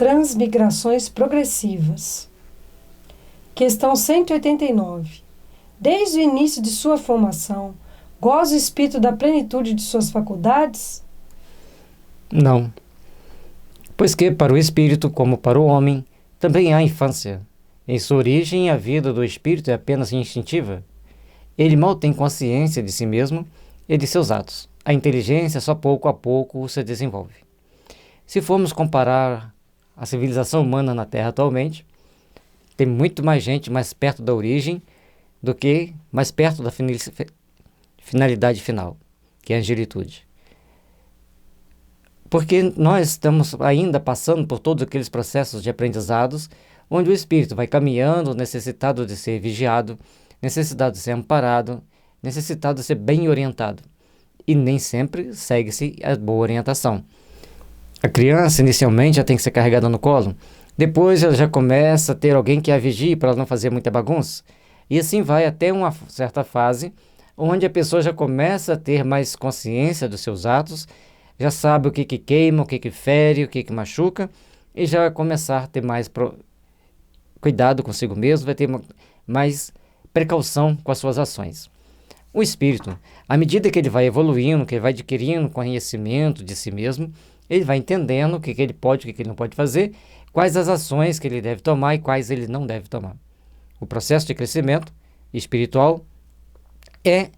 transmigrações progressivas. Questão 189. Desde o início de sua formação, goza o espírito da plenitude de suas faculdades? Não. Pois que para o espírito, como para o homem, também há infância. Em sua origem, a vida do espírito é apenas instintiva. Ele mal tem consciência de si mesmo e de seus atos. A inteligência só pouco a pouco se desenvolve. Se formos comparar a civilização humana na Terra atualmente, tem muito mais gente mais perto da origem do que mais perto da finalidade final, que é a angelitude. Porque nós estamos ainda passando por todos aqueles processos de aprendizados, onde o espírito vai caminhando, necessitado de ser vigiado, necessitado de ser amparado, necessitado de ser bem orientado. E nem sempre segue-se a boa orientação. A criança, inicialmente, já tem que ser carregada no colo. Depois ela já começa a ter alguém que a vigie para ela não fazer muita bagunça. E assim vai até uma certa fase, onde a pessoa já começa a ter mais consciência dos seus atos, já sabe o que queima, o que fere, o que machuca, e já vai começar a ter mais cuidado consigo mesmo, vai ter mais precaução com as suas ações. O espírito, à medida que ele vai evoluindo, que ele vai adquirindo conhecimento de si mesmo, ele vai entendendo o que ele pode, o que ele não pode fazer, quais as ações que ele deve tomar e quais ele não deve tomar. O processo de crescimento espiritual é,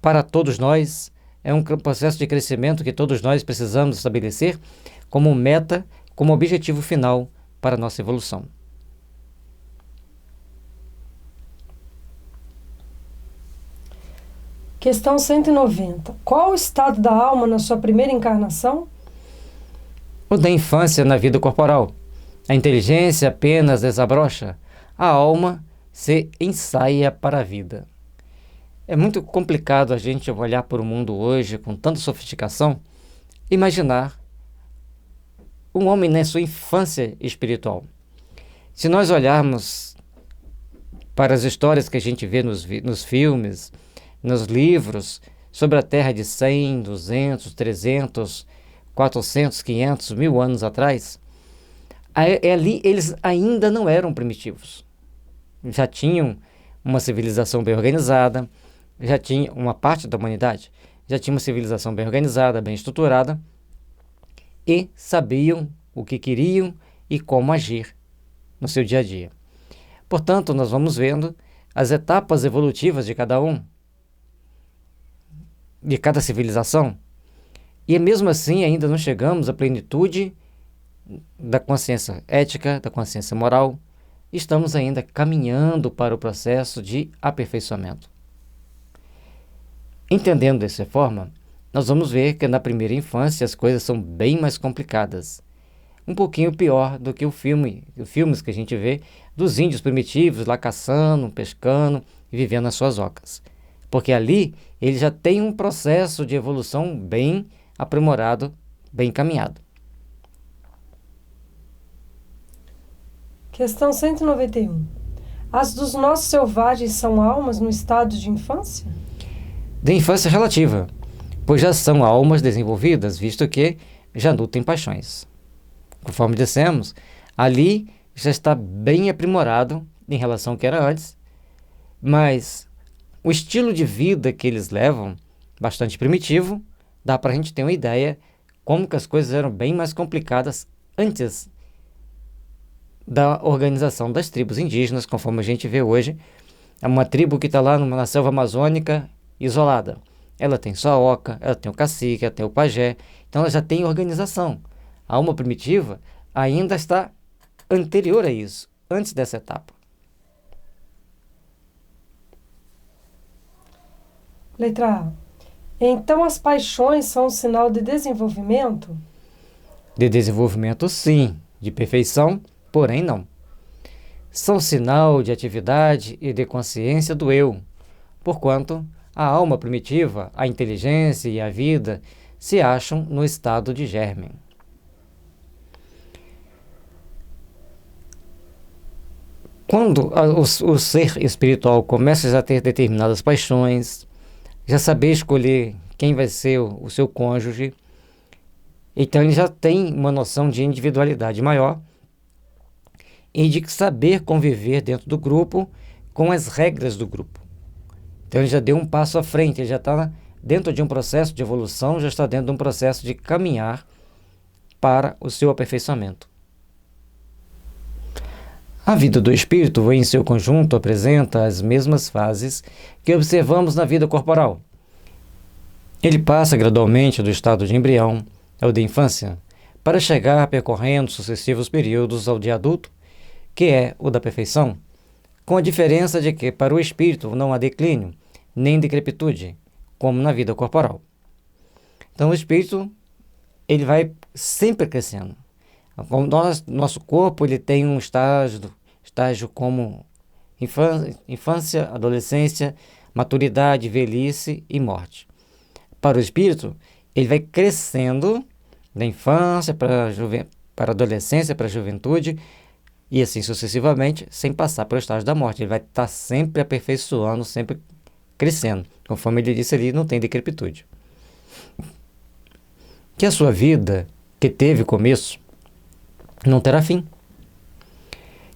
para todos nós, é um processo de crescimento que todos nós precisamos estabelecer como meta, como objetivo final para a nossa evolução. Questão 190. Qual o estado da alma na sua primeira encarnação? O da infância na vida corporal. A inteligência apenas desabrocha, a alma se ensaia para a vida. É muito complicado a gente olhar para o mundo hoje com tanta sofisticação, imaginar um homem na sua infância espiritual. Se nós olharmos para as histórias que a gente vê nos filmes, nos livros, sobre a Terra de 100, 200, 300, 400, 500, 1000 anos atrás, ali eles ainda não eram primitivos. Já tinham uma civilização bem organizada, já tinha uma parte da humanidade, já tinha uma civilização bem organizada, bem estruturada, e sabiam o que queriam e como agir no seu dia a dia. Portanto, nós vamos vendo as etapas evolutivas de cada um, de cada civilização, e mesmo assim ainda não chegamos à plenitude da consciência ética, da consciência moral. Estamos ainda caminhando para o processo de aperfeiçoamento. Entendendo dessa forma, nós vamos ver que na primeira infância as coisas são bem mais complicadas. Um pouquinho pior do que os filmes que a gente vê dos índios primitivos lá caçando, pescando e vivendo nas suas ocas. Porque ali ele já tem um processo de evolução bem aprimorado, bem encaminhado. Questão 191. As dos nossos selvagens são almas no estado de infância? De infância relativa, pois já são almas desenvolvidas, visto que já nutrem paixões. Conforme dissemos, ali já está bem aprimorado em relação ao que era antes, mas o estilo de vida que eles levam, bastante primitivo, dá para a gente ter uma ideia como que as coisas eram bem mais complicadas antes da organização das tribos indígenas, conforme a gente vê hoje. É uma tribo que está lá na selva amazônica, isolada. Ela tem sua oca, ela tem o cacique, ela tem o pajé, então ela já tem organização. A alma primitiva ainda está anterior a isso, antes dessa etapa. Letra A. Então as paixões são um sinal de desenvolvimento? De desenvolvimento, sim. De perfeição, porém não. São sinal de atividade e de consciência do eu, porquanto a alma primitiva, a inteligência e a vida se acham no estado de germe. Quando o ser espiritual começa a ter determinadas paixões, já saber escolher quem vai ser o seu cônjuge, Então ele já tem uma noção de individualidade maior e de saber conviver dentro do grupo com as regras do grupo. Então ele já deu um passo à frente, ele já está dentro de um processo de evolução, já está dentro de um processo de caminhar para o seu aperfeiçoamento. A vida do espírito, em seu conjunto, apresenta as mesmas fases que observamos na vida corporal. Ele passa gradualmente do estado de embrião ao de infância, para chegar percorrendo sucessivos períodos ao de adulto, que é o da perfeição, com a diferença de que para o espírito não há declínio, nem decrepitude, como na vida corporal. Então o espírito, ele vai sempre crescendo. Nosso corpo, ele tem um estágio como infância, adolescência, maturidade, velhice e morte. Para o espírito, ele vai crescendo da infância para a adolescência, para a juventude, e assim sucessivamente, sem passar pelo estágio da morte. Ele vai estar sempre aperfeiçoando, sempre crescendo. Conforme ele disse ali, não tem decrepitude. Que a sua vida, que teve começo, não terá fim.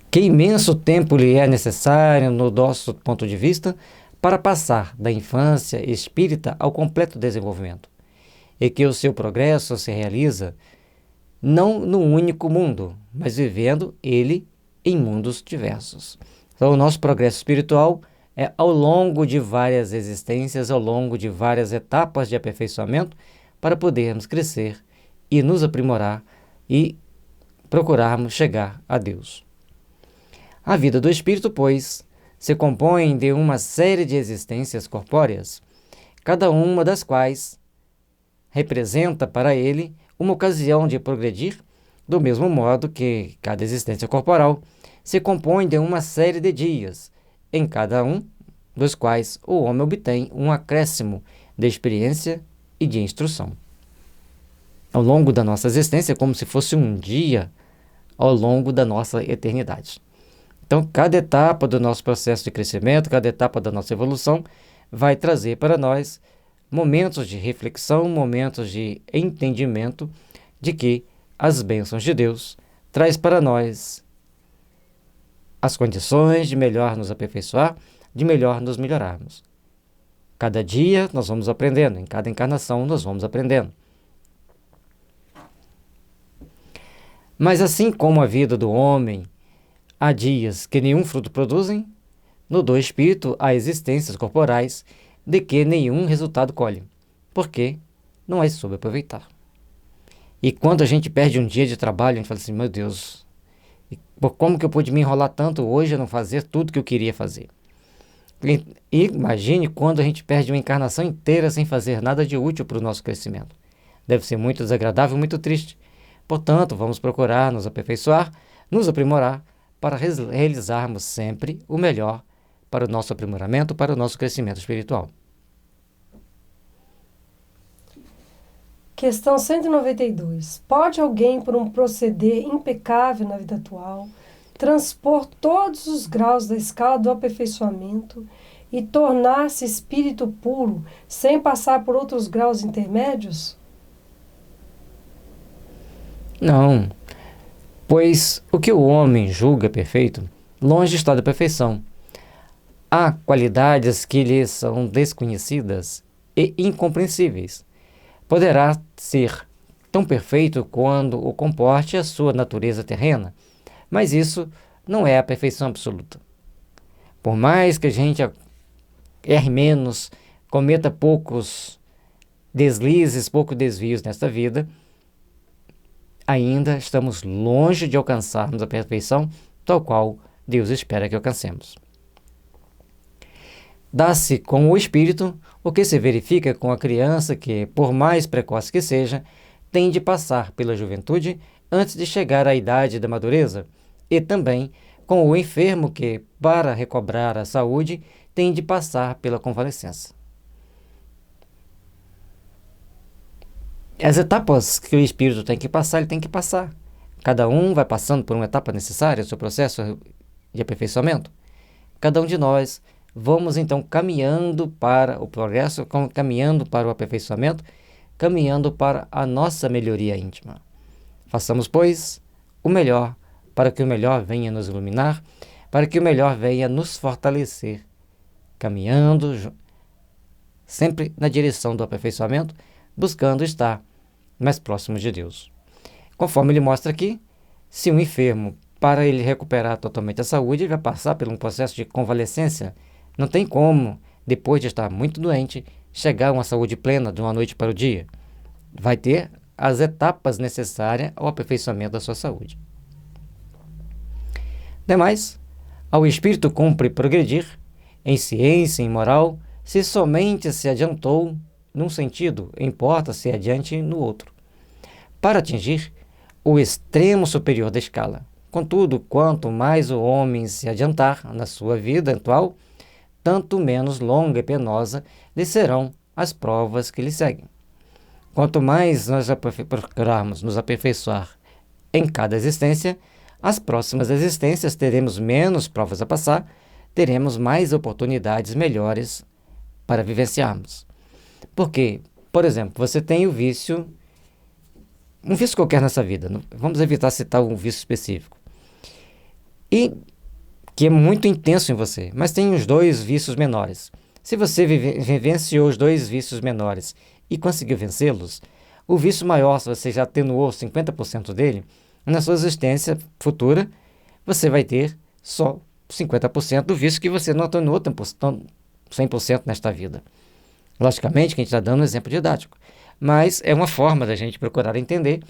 Que imenso tempo lhe é necessário, no nosso ponto de vista, para passar da infância espírita ao completo desenvolvimento. E que o seu progresso se realiza não num único mundo, mas vivendo ele em mundos diversos. Então, o nosso progresso espiritual é ao longo de várias existências, ao longo de várias etapas de aperfeiçoamento, para podermos crescer e nos aprimorar e procurarmos chegar a Deus. A vida do espírito, pois, se compõe de uma série de existências corpóreas, cada uma das quais representa para ele uma ocasião de progredir, do mesmo modo que cada existência corporal se compõe de uma série de dias, em cada um dos quais o homem obtém um acréscimo de experiência e de instrução. Ao longo da nossa existência, é como se fosse um dia ao longo da nossa eternidade. Então, cada etapa do nosso processo de crescimento, cada etapa da nossa evolução, vai trazer para nós momentos de reflexão, momentos de entendimento de que as bênçãos de Deus traz para nós as condições de melhor nos aperfeiçoar, de melhor nos melhorarmos. Cada dia nós vamos aprendendo, em cada encarnação nós vamos aprendendo. Mas assim como a vida do homem há dias que nenhum fruto produzem, no do espírito há existências corporais de que nenhum resultado colhe, porque não é soube aproveitar. E quando a gente perde um dia de trabalho, a gente fala assim, meu Deus, como que eu pude me enrolar tanto hoje a não fazer tudo que eu queria fazer? E imagine quando a gente perde uma encarnação inteira sem fazer nada de útil para o nosso crescimento. Deve ser muito desagradável, muito triste. Portanto, vamos procurar nos aperfeiçoar, nos aprimorar, para realizarmos sempre o melhor para o nosso aprimoramento, para o nosso crescimento espiritual. Questão 192. Pode alguém, por um proceder impecável na vida atual, transpor todos os graus da escala do aperfeiçoamento e tornar-se espírito puro, sem passar por outros graus intermédios? Não, pois o que o homem julga perfeito, longe está da perfeição. Há qualidades que lhe são desconhecidas e incompreensíveis. Poderá ser tão perfeito quando o comporte a sua natureza terrena, mas isso não é a perfeição absoluta. Por mais que a gente erre menos, cometa poucos deslizes, poucos desvios nesta vida, ainda estamos longe de alcançarmos a perfeição tal qual Deus espera que alcancemos. Dá-se com o espírito o que se verifica com a criança que, por mais precoce que seja, tem de passar pela juventude antes de chegar à idade da madureza, e também com o enfermo que, para recobrar a saúde, tem de passar pela convalescença. As etapas que o espírito tem que passar, ele tem que passar. Cada um vai passando por uma etapa necessária, o seu processo de aperfeiçoamento. Cada um de nós vamos então caminhando para o progresso, caminhando para o aperfeiçoamento, caminhando para a nossa melhoria íntima. Façamos, pois, o melhor, para que o melhor venha nos iluminar, para que o melhor venha nos fortalecer, caminhando sempre na direção do aperfeiçoamento, buscando estar mais próximo de Deus. Conforme ele mostra aqui, se um enfermo, para ele recuperar totalmente a saúde, ele vai passar por um processo de convalescência. Não tem como, depois de estar muito doente, chegar a uma saúde plena de uma noite para o dia. Vai ter as etapas necessárias ao aperfeiçoamento da sua saúde. Demais, ao espírito cumpre progredir em ciência e em moral, se somente se adiantou num sentido, importa se adiante no outro, para atingir o extremo superior da escala. Contudo, quanto mais o homem se adiantar na sua vida atual, tanto menos longa e penosa lhe serão as provas que lhe seguem. Quanto mais nós procurarmos nos aperfeiçoar em cada existência, as próximas existências teremos menos provas a passar, teremos mais oportunidades melhores para vivenciarmos. Porque, por exemplo, você tem o vício, um vício qualquer nessa vida, vamos evitar citar um vício específico, e que é muito intenso em você, mas tem os dois vícios menores. Se você vivenciou os dois vícios menores e conseguiu vencê-los, o vício maior, se você já atenuou 50% dele, na sua existência futura, você vai ter só 50% do vício que você não atenuou 100% nesta vida. Logicamente que a gente está dando um exemplo didático, mas é uma forma da gente procurar entender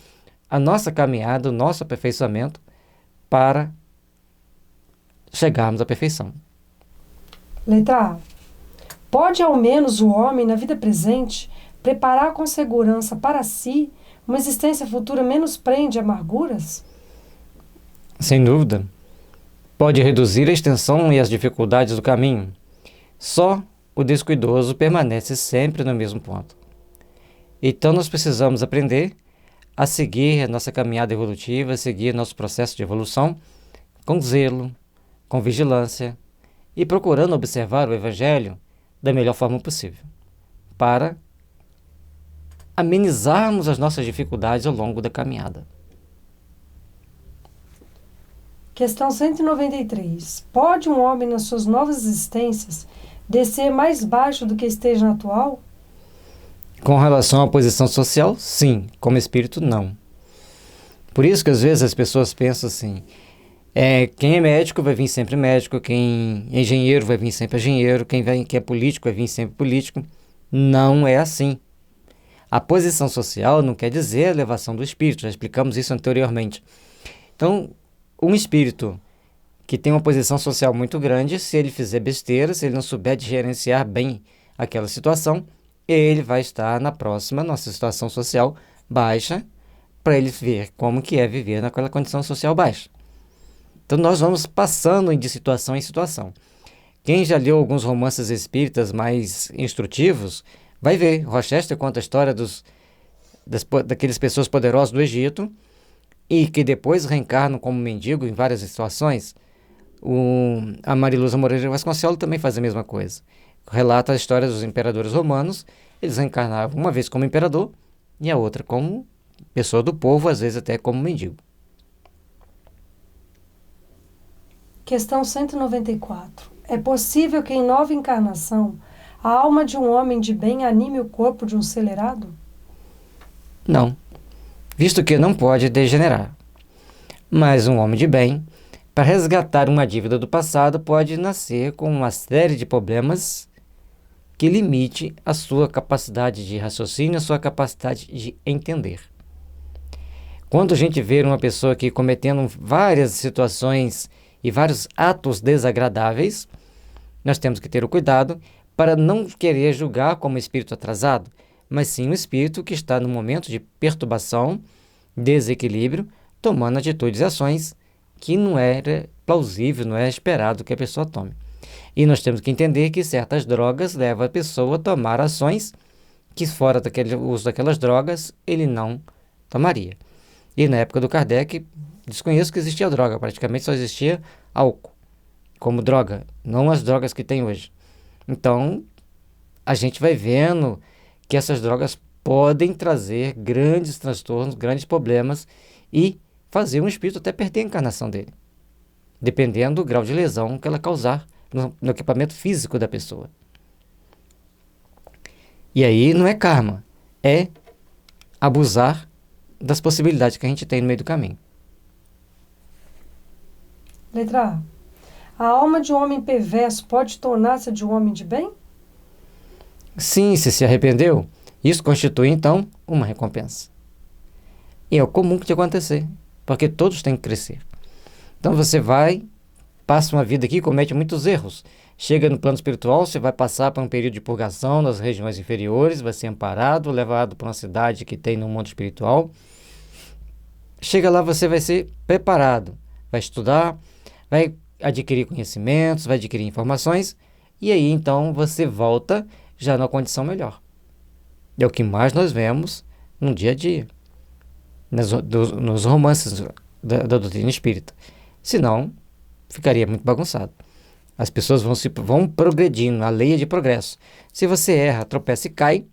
a nossa caminhada, o nosso aperfeiçoamento para chegarmos à perfeição. Letra A. Pode ao menos o homem, na vida presente, preparar com segurança para si uma existência futura menos prende amarguras? Sem dúvida. Pode reduzir a extensão e as dificuldades do caminho. Só o descuidoso permanece sempre no mesmo ponto. Então nós precisamos aprender a seguir a nossa caminhada evolutiva, seguir nosso processo de evolução com zelo, com vigilância e procurando observar o Evangelho da melhor forma possível, para amenizarmos as nossas dificuldades ao longo da caminhada. Questão 193. Pode um homem, nas suas novas existências, descer mais baixo do que esteja na atual? Com relação à posição social, sim. Como espírito, não. Por isso que às vezes as pessoas pensam assim, quem é médico vai vir sempre médico, quem é engenheiro vai vir sempre engenheiro, quem é político vai vir sempre político. Não é assim. A posição social não quer dizer a elevação do espírito, já explicamos isso anteriormente. Então, um espírito que tem uma posição social muito grande, se ele fizer besteira, se ele não souber gerenciar bem aquela situação, ele vai estar na próxima nossa situação social baixa, para ele ver como que é viver naquela condição social baixa. Então nós vamos passando de situação em situação. Quem já leu alguns romances espíritas mais instrutivos, vai ver. Rochester conta a história daquelas pessoas poderosas do Egito e que depois reencarnam como mendigo em várias situações. A Mariluza Moreira Vasconcelos também faz a mesma coisa. Relata a história dos imperadores romanos. Eles reencarnavam uma vez como imperador e a outra como pessoa do povo, às vezes até como mendigo. Questão 194. É possível que em nova encarnação a alma de um homem de bem anime o corpo de um celerado? Não, visto que não pode degenerar. Mas um homem de bem, para resgatar uma dívida do passado, pode nascer com uma série de problemas que limite a sua capacidade de raciocínio, a sua capacidade de entender. Quando a gente vê uma pessoa que cometendo várias situações e vários atos desagradáveis, nós temos que ter o cuidado para não querer julgar como espírito atrasado, mas sim um espírito que está no momento de perturbação, desequilíbrio, tomando atitudes e ações que não era plausível, não é esperado que a pessoa tome. E nós temos que entender que certas drogas levam a pessoa a tomar ações que fora daquele uso daquelas drogas ele não tomaria. E na época do Kardec, desconheço que existia droga, praticamente só existia álcool como droga, não as drogas que tem hoje. Então, a gente vai vendo que essas drogas podem trazer grandes transtornos, grandes problemas e fazer um espírito até perder a encarnação dele, dependendo do grau de lesão que ela causar no equipamento físico da pessoa. E aí não é karma, é abusar das possibilidades que a gente tem no meio do caminho. Letra A. A alma de um homem perverso pode tornar-se de um homem de bem? Sim, se arrependeu, isso constitui então uma recompensa. E é o comum que te acontecer, porque todos têm que crescer. Então você vai, passa uma vida aqui, comete muitos erros. Chega no plano espiritual, você vai passar por um período de purgação nas regiões inferiores, vai ser amparado, levado para uma cidade que tem no mundo espiritual. Chega lá, você vai ser preparado, vai estudar, vai adquirir conhecimentos, vai adquirir informações, e aí então você volta já numa condição melhor. É o que mais nós vemos no dia a dia, nos romances da doutrina espírita. Senão, ficaria muito bagunçado. As pessoas vão progredindo, a lei é de progresso. Se você erra, tropeça e cai,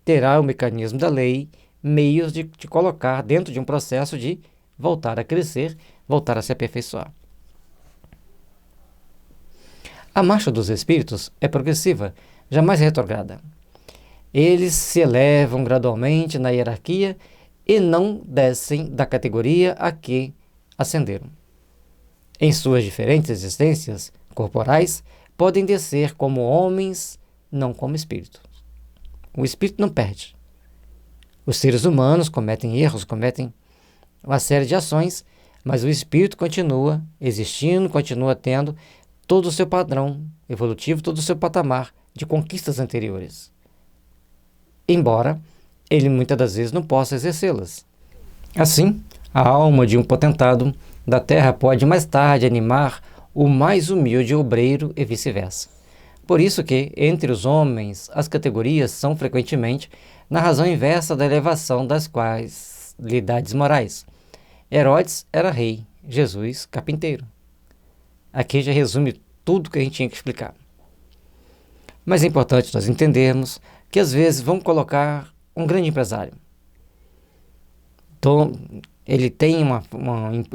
terá o mecanismo da lei, meios de te colocar dentro de um processo de voltar a crescer, voltar a se aperfeiçoar. A marcha dos espíritos é progressiva, jamais retrograda. Eles se elevam gradualmente na hierarquia e não descem da categoria a que ascenderam. Em suas diferentes existências corporais, podem descer como homens, não como espíritos. O espírito não perde. Os seres humanos cometem erros, cometem uma série de ações, mas o espírito continua existindo, continua tendo todo o seu padrão evolutivo, todo o seu patamar de conquistas anteriores. Embora ele muitas das vezes não possa exercê-las. Assim, a alma de um potentado da terra pode mais tarde animar o mais humilde obreiro e vice-versa. Por isso que, entre os homens, as categorias são frequentemente na razão inversa da elevação das qualidades morais. Herodes era rei, Jesus carpinteiro. Aqui já resume tudo que a gente tinha que explicar. Mas é importante nós entendermos que às vezes vamos colocar um grande empresário. Então, ele tem uma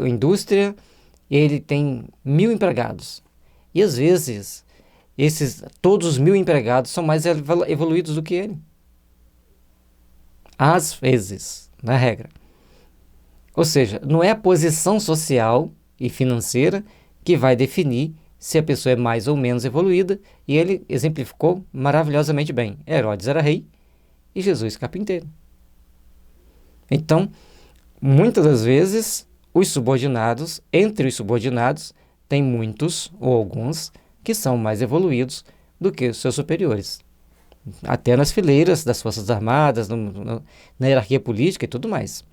indústria, ele tem 1.000 empregados. E às vezes, todos os 1.000 empregados são mais evoluídos do que ele. Às vezes, na regra. Ou seja, não é a posição social e financeira que vai definir se a pessoa é mais ou menos evoluída, e ele exemplificou maravilhosamente bem. Herodes era rei e Jesus carpinteiro. Então, muitas das vezes, entre os subordinados, tem muitos ou alguns que são mais evoluídos do que os seus superiores. Até nas fileiras das Forças Armadas, na hierarquia política e tudo mais.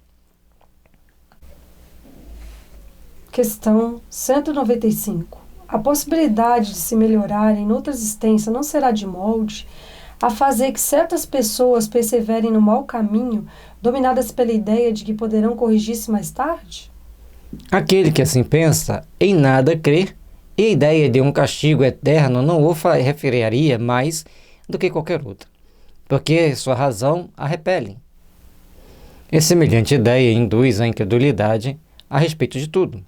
Questão 195. A possibilidade de se melhorar em outra existência não será de molde a fazer que certas pessoas perseverem no mau caminho, dominadas pela ideia de que poderão corrigir-se mais tarde? Aquele que assim pensa, em nada crê, e a ideia de um castigo eterno não o referiria mais do que qualquer outra, porque sua razão a repele. E semelhante ideia induz a incredulidade a respeito de tudo.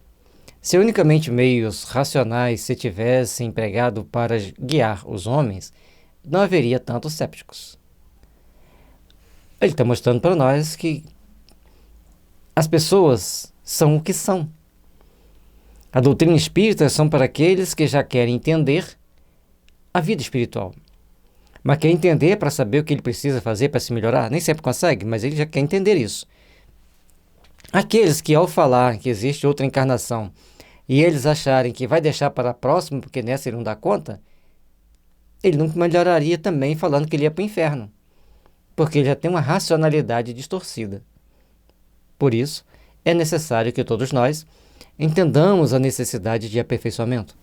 Se unicamente meios racionais se tivessem empregado para guiar os homens, não haveria tantos sépticos. Ele está mostrando para nós que as pessoas são o que são. A doutrina espírita são para aqueles que já querem entender a vida espiritual. Mas quer entender para saber o que ele precisa fazer para se melhorar? Nem sempre consegue, mas ele já quer entender isso. Aqueles que, ao falar que existe outra encarnação, e eles acharem que vai deixar para a próxima, porque nessa ele não dá conta, ele não melhoraria também falando que ele ia para o inferno, porque ele já tem uma racionalidade distorcida. Por isso, é necessário que todos nós entendamos a necessidade de aperfeiçoamento.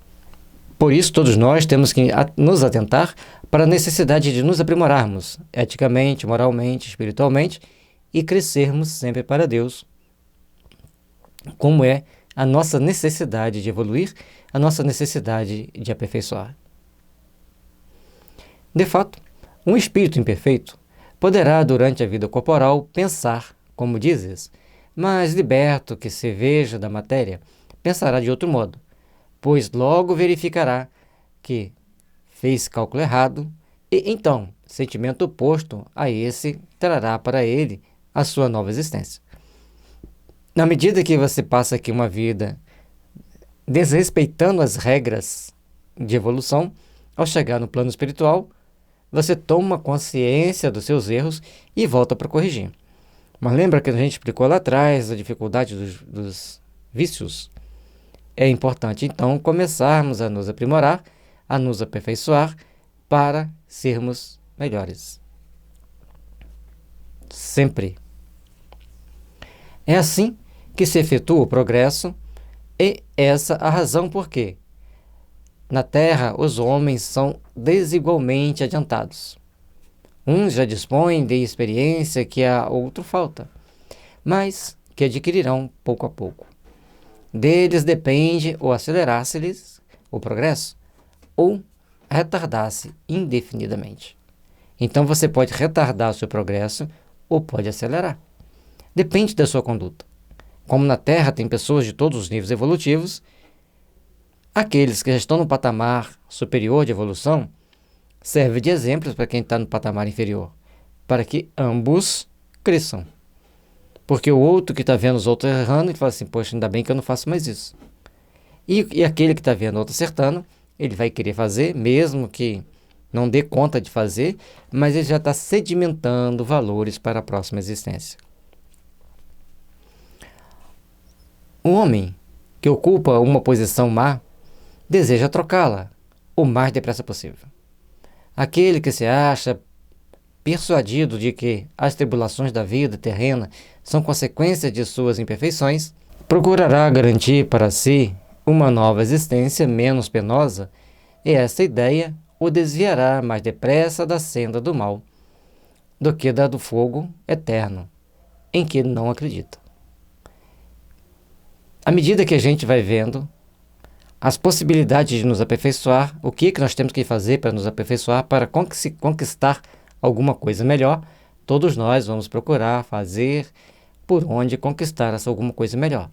Por isso, todos nós temos que nos atentar para a necessidade de nos aprimorarmos, eticamente, moralmente, espiritualmente, e crescermos sempre para Deus, como é a nossa necessidade de evoluir, a nossa necessidade de aperfeiçoar. De fato, um espírito imperfeito Poderá, durante a vida corporal, pensar, como dizes, mas liberto que se veja da matéria, pensará de outro modo, pois logo verificará que fez cálculo errado e, então, sentimento oposto a esse trará para ele a sua nova existência. Na medida que você passa aqui uma vida desrespeitando as regras de evolução, ao chegar no plano espiritual, você toma consciência dos seus erros e volta para corrigir. Mas lembra que a gente explicou lá atrás a dificuldade dos vícios? É importante, então, começarmos a nos aprimorar, a nos aperfeiçoar para sermos melhores. Sempre. É assim que se efetua o progresso e essa a razão por quê. Na Terra, os homens são desigualmente adiantados. Uns já dispõem de experiência que a outro falta, mas que adquirirão pouco a pouco. Deles depende ou acelerar-se-lhes o progresso ou retardar-se indefinidamente. Então você pode retardar o seu progresso ou pode acelerar. Depende da sua conduta. Como na Terra tem pessoas de todos os níveis evolutivos, aqueles que já estão no patamar superior de evolução serve de exemplos para quem está no patamar inferior, para que ambos cresçam. Porque o outro que está vendo os outros errando, ele fala assim, poxa, ainda bem que eu não faço mais isso. E aquele que está vendo o outro acertando, ele vai querer fazer, mesmo que não dê conta de fazer, mas ele já está sedimentando valores para a próxima existência. Um homem que ocupa uma posição má, deseja trocá-la o mais depressa possível. Aquele que se acha persuadido de que as tribulações da vida terrena são consequências de suas imperfeições, procurará garantir para si uma nova existência menos penosa, e essa ideia o desviará mais depressa da senda do mal do que da do fogo eterno, em que não acredita. À medida que a gente vai vendo as possibilidades de nos aperfeiçoar, o que nós temos que fazer para nos aperfeiçoar, para conquistar alguma coisa melhor, todos nós vamos procurar fazer por onde conquistar essa alguma coisa melhor.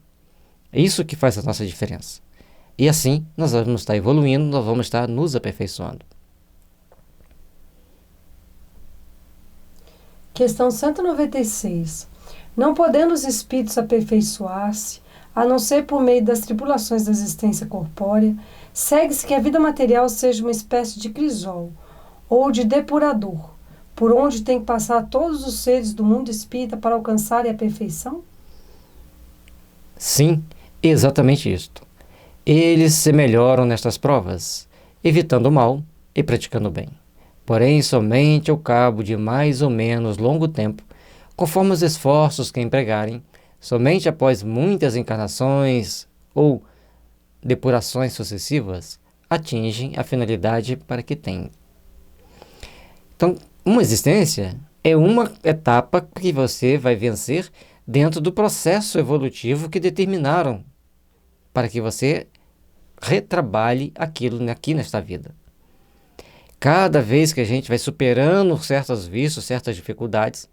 É isso que faz a nossa diferença. E assim, nós vamos estar evoluindo, nós vamos estar nos aperfeiçoando. Questão 196. Não podendo os espíritos aperfeiçoar-se, a não ser por meio das tribulações da existência corpórea, segue-se que a vida material seja uma espécie de crisol, ou de depurador, por onde tem que passar todos os seres do mundo espírita para alcançarem a perfeição? Sim, exatamente isto. Eles se melhoram nestas provas, evitando o mal e praticando o bem. Porém, somente ao cabo de mais ou menos longo tempo, conforme os esforços que empregarem, somente após muitas encarnações ou depurações sucessivas, atingem a finalidade para que têm. Então, uma existência é uma etapa que você vai vencer dentro do processo evolutivo que determinaram para que você retrabalhe aquilo aqui nesta vida. Cada vez que a gente vai superando certos vícios, certas dificuldades,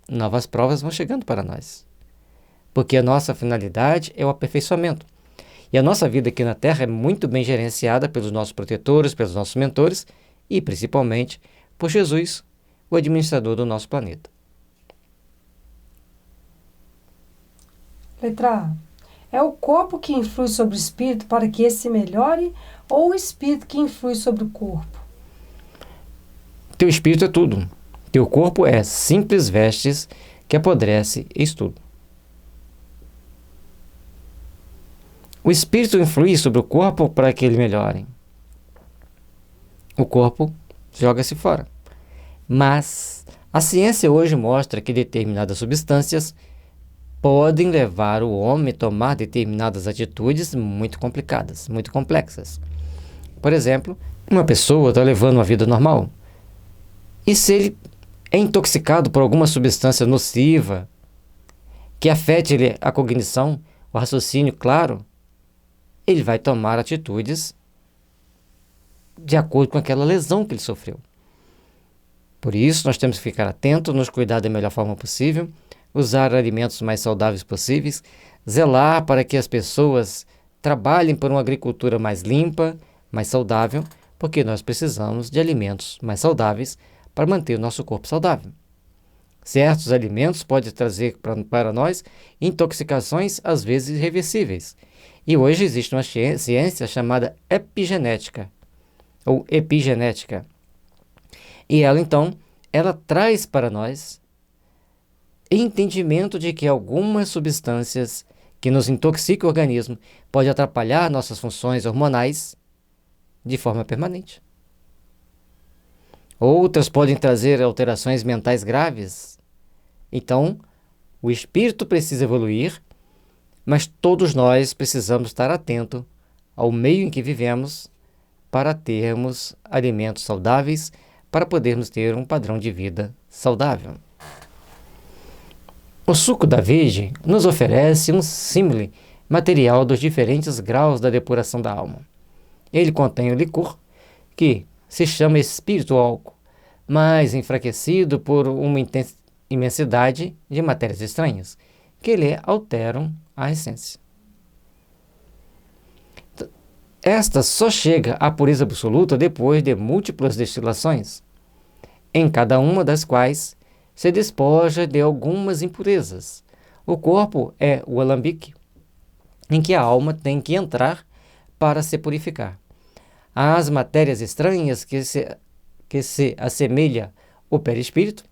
novas provas vão chegando para nós. Porque a nossa finalidade é o aperfeiçoamento. E a nossa vida aqui na Terra é muito bem gerenciada pelos nossos protetores, pelos nossos mentores e, principalmente, por Jesus, o administrador do nosso planeta. Letra A. É o corpo que influi sobre o espírito para que esse se melhore ou o espírito que influi sobre o corpo? Teu espírito é tudo. Teu corpo é simples vestes que apodrece estudo. O espírito influi sobre o corpo para que ele melhore. O corpo joga-se fora. Mas a ciência hoje mostra que determinadas substâncias podem levar o homem a tomar determinadas atitudes muito complicadas, muito complexas. Por exemplo, uma pessoa está levando uma vida normal. E se ele é intoxicado por alguma substância nociva que afete a cognição, o raciocínio claro, ele vai tomar atitudes de acordo com aquela lesão que ele sofreu. Por isso, nós temos que ficar atentos, nos cuidar da melhor forma possível, usar alimentos mais saudáveis possíveis, zelar para que as pessoas trabalhem por uma agricultura mais limpa, mais saudável, porque nós precisamos de alimentos mais saudáveis para manter o nosso corpo saudável. Certos alimentos podem trazer para nós intoxicações, às vezes irreversíveis. E hoje existe uma ciência chamada epigenética, ou epigenética. E ela, então, ela traz para nós entendimento de que algumas substâncias que nos intoxicam o organismo podem atrapalhar nossas funções hormonais de forma permanente. Outras podem trazer alterações mentais graves. Então, o espírito precisa evoluir, mas todos nós precisamos estar atentos ao meio em que vivemos para termos alimentos saudáveis, para podermos ter um padrão de vida saudável. O suco da virgem nos oferece um símile material dos diferentes graus da depuração da alma. Ele contém o licor, que se chama espírito álcool, mas enfraquecido por uma imensidade de matérias estranhas, que lhe alteram a essência. Esta só chega à pureza absoluta depois de múltiplas destilações, em cada uma das quais se despoja de algumas impurezas. O corpo é o alambique em que a alma tem que entrar para se purificar. As matérias estranhas que se assemelha ao perispírito,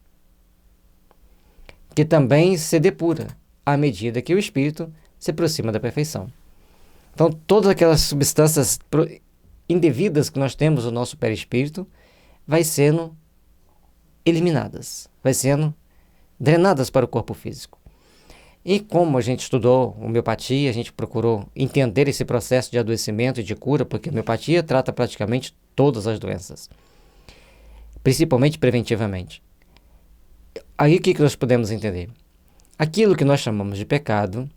que também se depura à medida que o espírito se aproxima da perfeição. Então, todas aquelas substâncias indevidas que nós temos no nosso perispírito vai sendo eliminadas, vai sendo drenadas para o corpo físico. E como a gente estudou homeopatia, a gente procurou entender esse processo de adoecimento e de cura, porque a homeopatia trata praticamente todas as doenças, principalmente preventivamente. Aí o que nós podemos entender? Aquilo que nós chamamos de pecado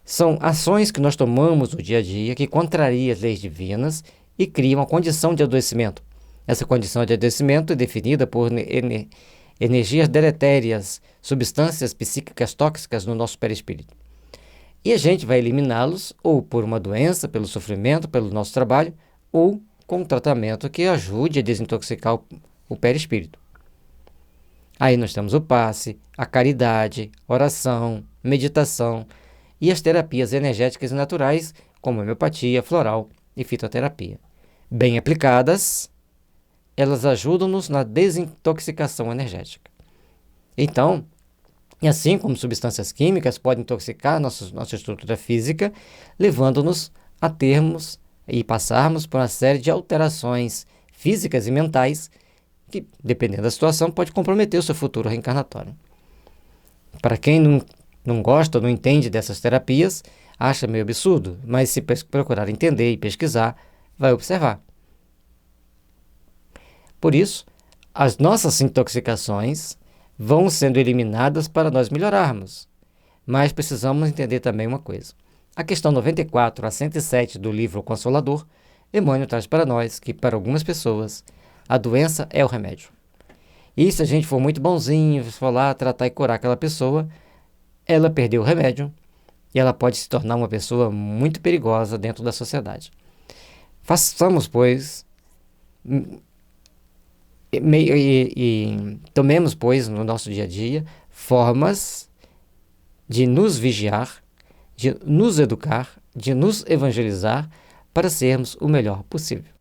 são ações que nós tomamos no dia a dia que contrariam as leis divinas e criam uma condição de adoecimento. Essa condição de adoecimento é definida por energias deletérias, substâncias psíquicas tóxicas no nosso perispírito. E a gente vai eliminá-los ou por uma doença, pelo sofrimento, pelo nosso trabalho, ou com um tratamento que ajude a desintoxicar o perispírito. Aí nós temos o passe, a caridade, oração, meditação e as terapias energéticas e naturais, como homeopatia, floral e fitoterapia. Bem aplicadas, elas ajudam-nos na desintoxicação energética. Então, assim como substâncias químicas podem intoxicar nossa estrutura física, levando-nos a termos e passarmos por uma série de alterações físicas e mentais que, dependendo da situação, pode comprometer o seu futuro reencarnatório. Para quem não gosta, não entende dessas terapias, acha meio absurdo, mas se procurar entender e pesquisar, vai observar. Por isso, as nossas intoxicações vão sendo eliminadas para nós melhorarmos. Mas precisamos entender também uma coisa. A questão 94 a 107 do livro Consolador, Emmanuel traz para nós que, para algumas pessoas, a doença é o remédio. E se a gente for muito bonzinho, for lá tratar e curar aquela pessoa, ela perdeu o remédio e ela pode se tornar uma pessoa muito perigosa dentro da sociedade. Façamos, pois, tomemos, pois, no nosso dia a dia, formas de nos vigiar, de nos educar, de nos evangelizar, para sermos o melhor possível.